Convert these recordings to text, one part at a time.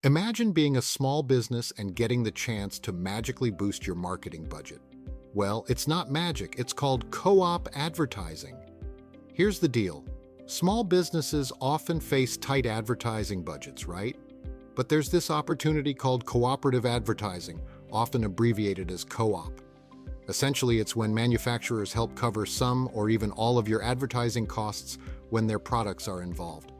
Imagine being a small business and getting the chance to magically boost your marketing budget. Well, it's not magic, it's called co-op advertising. Here's the deal. Small businesses often face tight advertising budgets, right? But there's this opportunity called cooperative advertising, often abbreviated as co-op. Essentially, it's when manufacturers help cover some or even all of your advertising costs when their products are involved.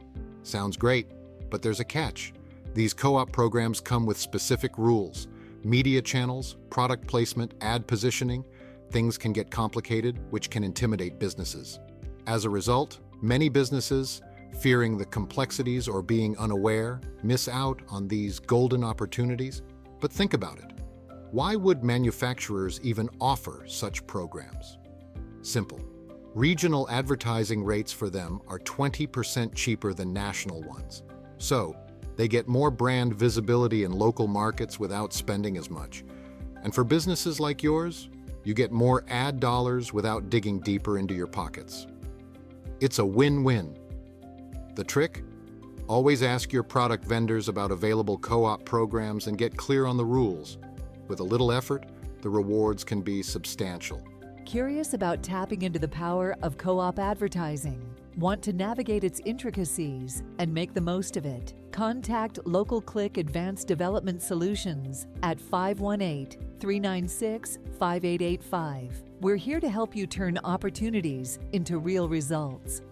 Sounds great, but there's a catch. These co-op programs come with specific rules. Media channels, product placement, ad positioning, things can get complicated, which can intimidate businesses. As a result, many businesses, fearing the complexities or being unaware, miss out on these golden opportunities. But think about it. Why would manufacturers even offer such programs? Simple. Regional advertising rates for them are 20% cheaper than national ones. So, they get more brand visibility in local markets without spending as much. And for businesses like yours, you get more ad dollars without digging deeper into your pockets. It's a win-win. The trick? Always ask your product vendors about available co-op programs and get clear on the rules. With a little effort, the rewards can be substantial. Curious about tapping into the power of co-op advertising? Want to navigate its intricacies and make the most of it? Contact Local Click Advanced Development Solutions at 518-396-5885. We're here to help you turn opportunities into real results.